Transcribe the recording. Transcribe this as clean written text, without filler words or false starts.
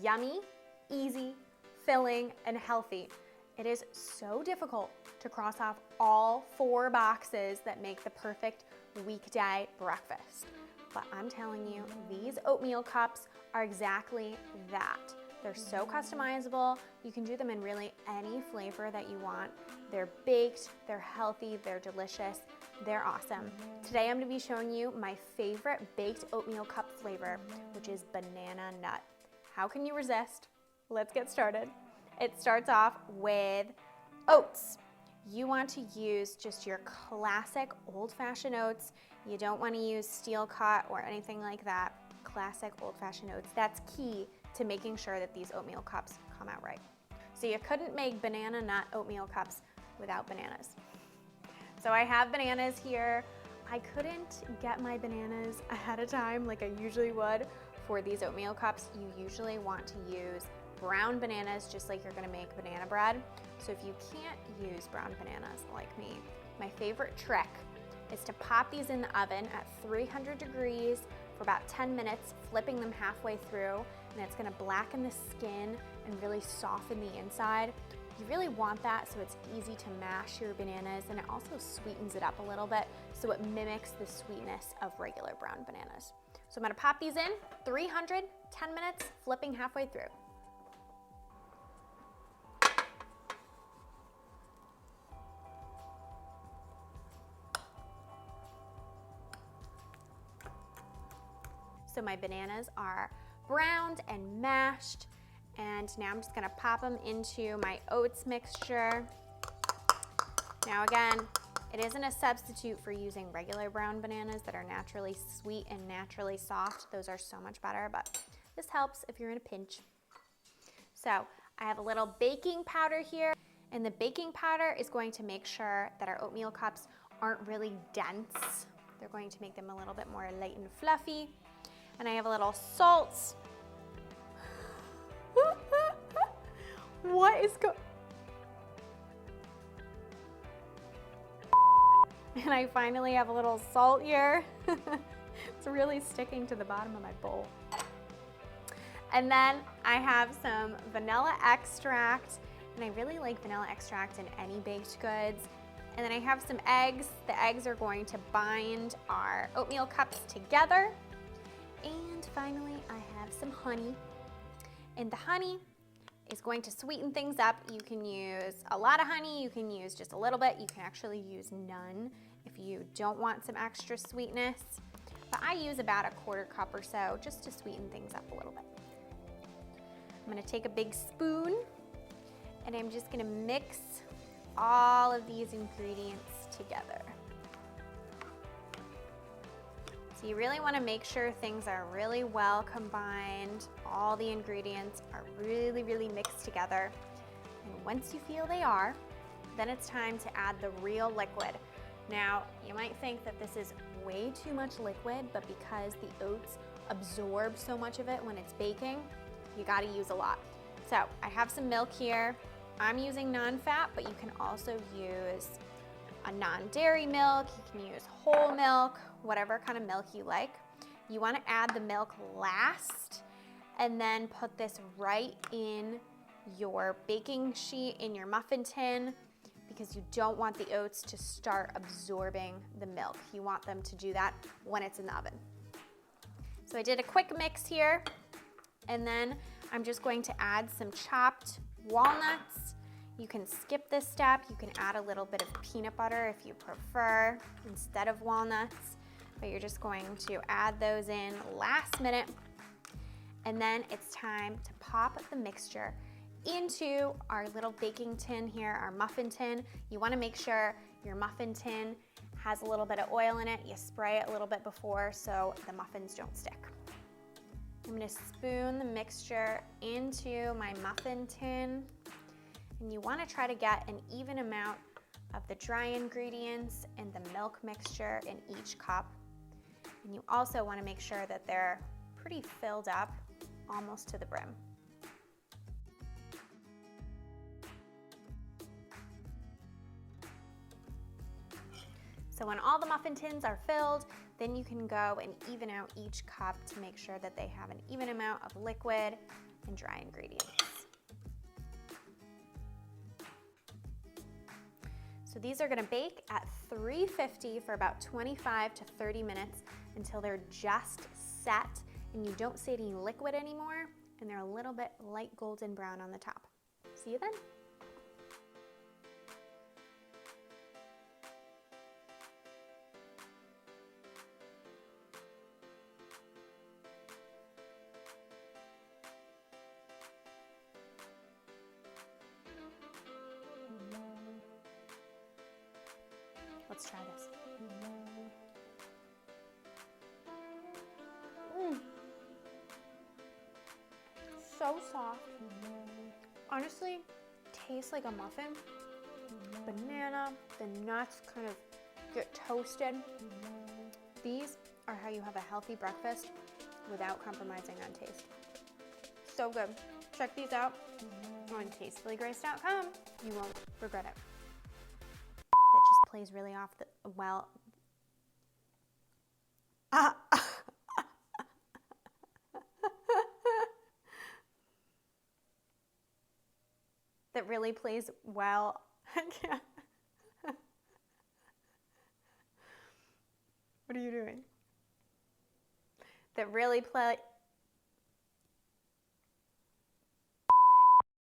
Yummy, easy, filling, and healthy. It is so difficult to cross off all 4 boxes that make the perfect weekday breakfast. But I'm telling you, these oatmeal cups are exactly that. They're so customizable. You can do them in really any flavor that you want. They're baked, they're healthy, they're delicious, they're awesome. Today I'm gonna be showing you my favorite baked oatmeal cup flavor, which is banana nut. How can you resist? Let's get started. It starts off with oats. You want to use just your classic old-fashioned oats. You don't want to use steel cut or anything like that. Classic old-fashioned oats. That's key to making sure that these oatmeal cups come out right. So you couldn't make banana nut oatmeal cups without bananas. So I have bananas here. I couldn't get my bananas ahead of time like I usually would for these oatmeal cups. You usually want to use brown bananas, just like you're gonna make banana bread. So if you can't use brown bananas like me, my favorite trick is to pop these in the oven at 300 degrees for about 10 minutes, flipping them halfway through, and it's gonna blacken the skin and really soften the inside. You really want that so it's easy to mash your bananas, and it also sweetens it up a little bit so it mimics the sweetness of regular brown bananas. So I'm gonna pop these in, 300, 10 minutes, flipping halfway through. So my bananas are browned and mashed, and now I'm just gonna pop them into my oats mixture. Now again, it isn't a substitute for using regular brown bananas that are naturally sweet and naturally soft. Those are so much better, but this helps if you're in a pinch. So I have a little baking powder here, and the baking powder is going to make sure that our oatmeal cups aren't really dense. They're going to make them a little bit more light and fluffy. And I have a little salt. What is And I finally have a little salt here. It's really sticking to the bottom of my bowl. And then I have some vanilla extract, and I really like vanilla extract in any baked goods. And then I have some eggs. The eggs are going to bind our oatmeal cups together. And finally, I have some honey. And the honey is going to sweeten things up. You can use a lot of honey, you can use just a little bit, you can actually use none if you don't want some extra sweetness. But I use about a 1/4 cup or so just to sweeten things up a little bit. I'm gonna take a big spoon, and I'm just gonna mix all of these ingredients together. So you really want to make sure things are really well combined. All the ingredients are really, really mixed together. And once you feel they are, then it's time to add the real liquid. Now, you might think that this is way too much liquid, but because the oats absorb so much of it when it's baking, you got to use a lot. So I have some milk here. I'm using non-fat, but you can also use a non-dairy milk, you can use whole milk, whatever kind of milk you like. You want to add the milk last, and then put this right in your baking sheet, in your muffin tin, because you don't want the oats to start absorbing the milk. You want them to do that when it's in the oven. So I did a quick mix here, and then I'm just going to add some chopped walnuts. You can skip this step. You can add a little bit of peanut butter if you prefer instead of walnuts, but you're just going to add those in last minute. And then it's time to pop the mixture into our little baking tin here, our muffin tin. You want to make sure your muffin tin has a little bit of oil in it. You spray it a little bit before so the muffins don't stick. I'm going to spoon the mixture into my muffin tin. And you want to try to get an even amount of the dry ingredients and the milk mixture in each cup. And you also want to make sure that they're pretty filled up, almost to the brim. So when all the muffin tins are filled, then you can go and even out each cup to make sure that they have an even amount of liquid and dry ingredients. So these are gonna bake at 350 for about 25 to 30 minutes until they're just set and you don't see any liquid anymore and they're a little bit light golden brown on the top. See you then. Let's try this. So soft. Honestly, tastes like a muffin. Banana, the nuts kind of get toasted. These are how you have a healthy breakfast without compromising on taste. So good. Check these out on tastefullygrace.com. You won't regret it. That just plays really off the well. That really plays well. I can't. What are you doing? That really play